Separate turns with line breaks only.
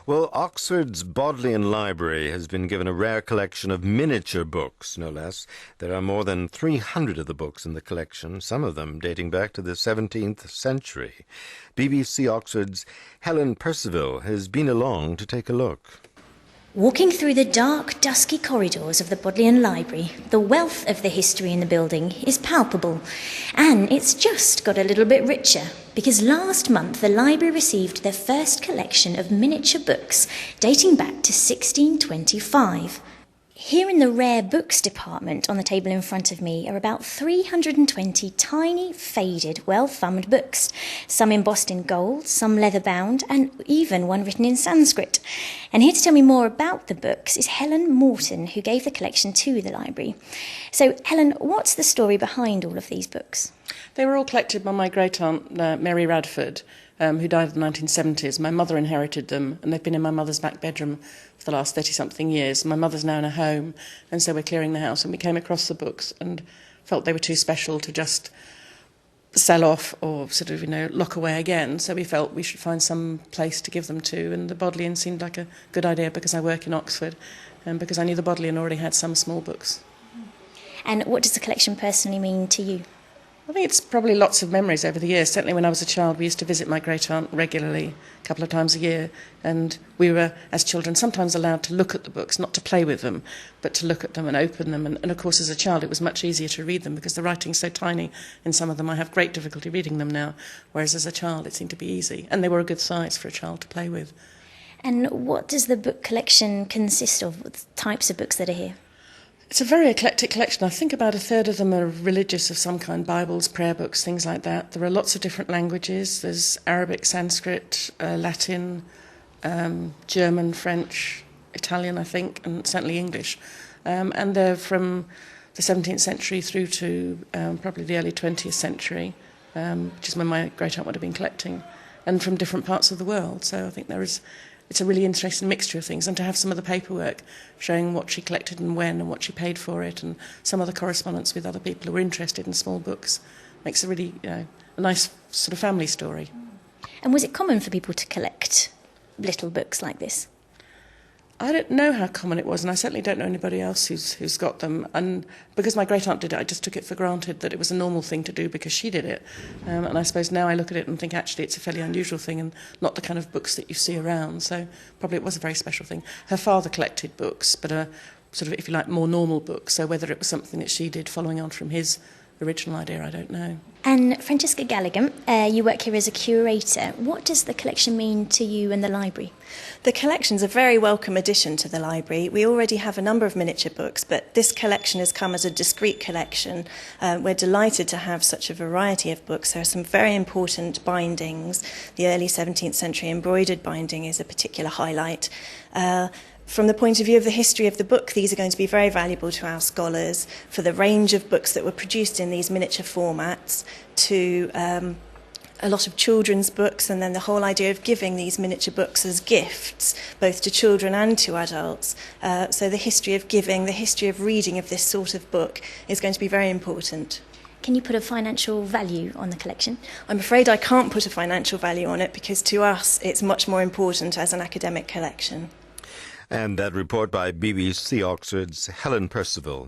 Well, Oxford's Bodleian Library has been given a rare collection of miniature books, no less. There are more than 300 of the books in the collection, some of them dating back to the 17th century. BBC Oxford's Helen Percival has been along to take a look.
Walking through the dark, dusky corridors of the Bodleian Library, the wealth of the history in the building is palpable. And it's just got a little bit richer, because last month the library received their first collection of miniature books dating back to 1625. Here in the rare books department on the table in front of me are about 320 tiny, faded, well-thumbed books, some embossed in gold, some leather-bound, and even one written in Sanskrit. And here to tell me more about the books is Helen Morton, who gave the collection to the library. So, Helen, what's the story behind all of these books?
They were all collected by my great-aunt, Mary Radford, who died in the 1970s. My mother inherited them, and they've been in my mother's back bedroom for the last 30-something years. My mother's now in a home, and so we're clearing the house, and we came across the books and felt they were too special to just sell off or sort of, lock away again. So we felt we should find some place to give them to, and the Bodleian seemed like a good idea because I work in Oxford, and because I knew the Bodleian already had some small books.
And what does the collection personally mean to you?
I think it's probably lots of memories over the years. Certainly when I was a child, we used to visit my great-aunt regularly, a couple of times a year, and we were, as children, sometimes allowed to look at the books, not to play with them, but to look at them and open them. And of course, as a child, it was much easier to read them because the writing's so tiny in some of them. I have great difficulty reading them now, whereas as a child, it seemed to be easy. And they were a good size for a child to play with.
And what does the book collection consist of? What types of books that are here?
It's a very eclectic collection. I think about a third of them are religious of some kind, Bibles, prayer books, things like that. There are lots of different languages. There's Arabic, Sanskrit, Latin, German, French, Italian, I think, and certainly English. And they're from the 17th century through to probably the early 20th century, which is when my great-aunt would have been collecting, and from different parts of the world. So I think it's a really interesting mixture of things, and to have some of the paperwork showing what she collected and when and what she paid for it, and some of the correspondence with other people who were interested in small books makes a really a nice sort of family story.
And was it common for people to collect little books like this?
I don't know how common it was, and I certainly don't know anybody else who's got them. And because my great-aunt did it, I just took it for granted that it was a normal thing to do because she did it. And I suppose now I look at it and think actually it's a fairly unusual thing and not the kind of books that you see around. So probably it was a very special thing. Her father collected books, but sort of, if you like, more normal books. So whether it was something that she did following on from his original idea, I don't know.
And Francesca Galligan, you work here as a curator. What does the collection mean to you and the library?
The collection's a very welcome addition to the library. We already have a number of miniature books, but this collection has come as a discrete collection. We're delighted to have such a variety of books. There are some very important bindings. The early 17th century embroidered binding is a particular highlight. From the point of view of the history of the book, these are going to be very valuable to our scholars for the range of books that were produced in these miniature formats, to a lot of children's books, and then the whole idea of giving these miniature books as gifts, both to children and to adults. So the history of giving, the history of reading of this sort of book is going to be very important.
Can you put a financial value on the collection?
I'm afraid I can't put a financial value on it because to us it's much more important as an academic collection.
And that report by BBC Oxford's Helen Percival.